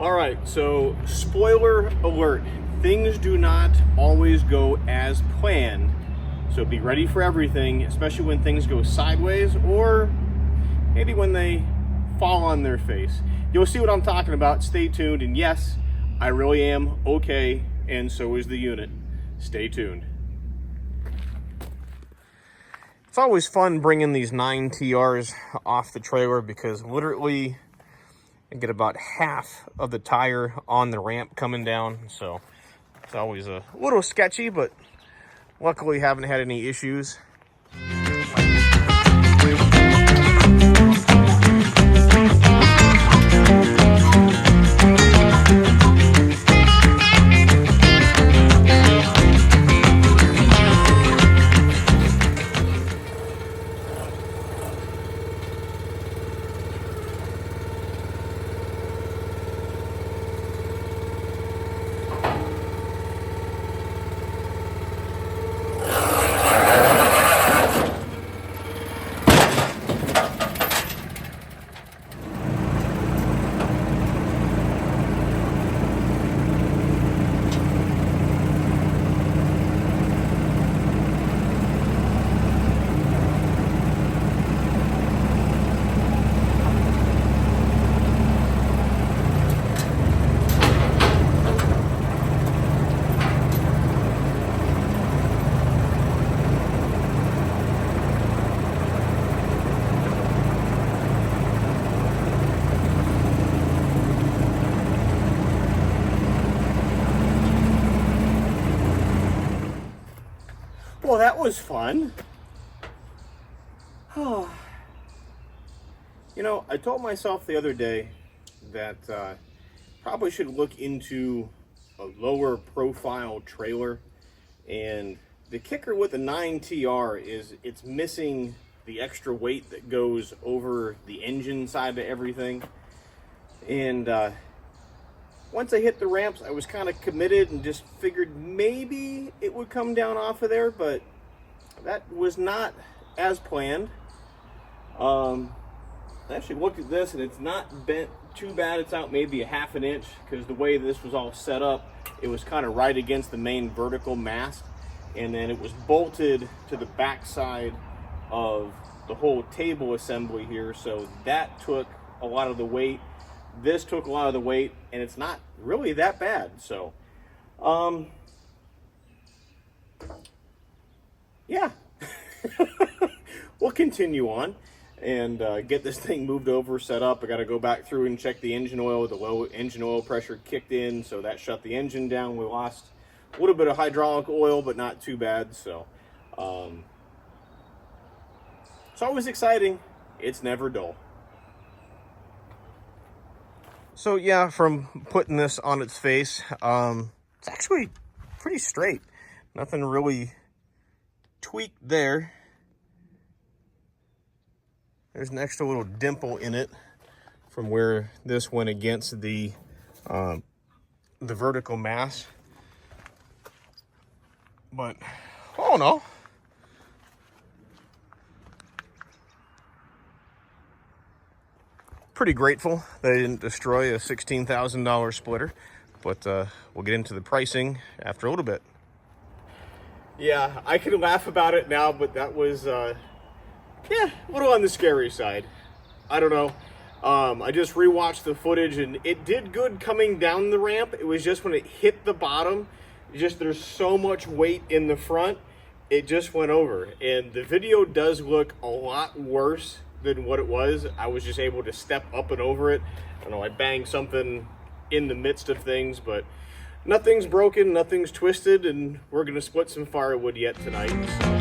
All right, so spoiler alert, things do not always go as planned. So be ready for everything, especially when things go sideways or maybe when they fall on their face. You'll see what I'm talking about. Stay tuned. And yes, I really am okay, and so is the unit. Stay tuned. It's always fun bringing these 9TRs off the trailer because literally I get about half of the tire on the ramp coming down. So it's always a little sketchy, but luckily haven't had any issues. Well, that was fun. You know, I told myself the other day that probably should look into a lower profile trailer. And the kicker with the 9TR is it's missing the extra weight that goes over the engine side of everything. And once I hit the ramps, I was kind of committed and just figured maybe it would come down off of there, but that was not as planned. I actually looked at this and it's not bent too bad. It's out maybe a half an inch because the way this was all set up, it was kind of right against the main vertical mast, and then it was bolted to the back side of the whole table assembly here, so that took a lot of the weight. This took a lot of the weight, and it's not really that bad. So, yeah, we'll continue on and get this thing moved over, set up. I got to go back through and check the engine oil. The low engine oil pressure kicked in, so that shut the engine down. We lost a little bit of hydraulic oil, but not too bad. So, it's always exciting. It's never dull. So yeah, from putting this on its face, it's actually pretty straight. Nothing really tweaked there. There's an extra little dimple in it from where this went against the vertical mass. But, oh no. Pretty grateful that I didn't destroy a $16,000 splitter, but we'll get into the pricing after a little bit. Yeah, I can laugh about it now, but that was, yeah, a little on the scary side. I don't know. I just rewatched the footage and it did good coming down the ramp. It was just when it hit the bottom, there's so much weight in the front, it just went over. And the video does look a lot worse than what it was. I was just able to step up and over it. I don't know, I banged something in the midst of things, but nothing's broken, nothing's twisted, and we're gonna split some firewood yet tonight. So.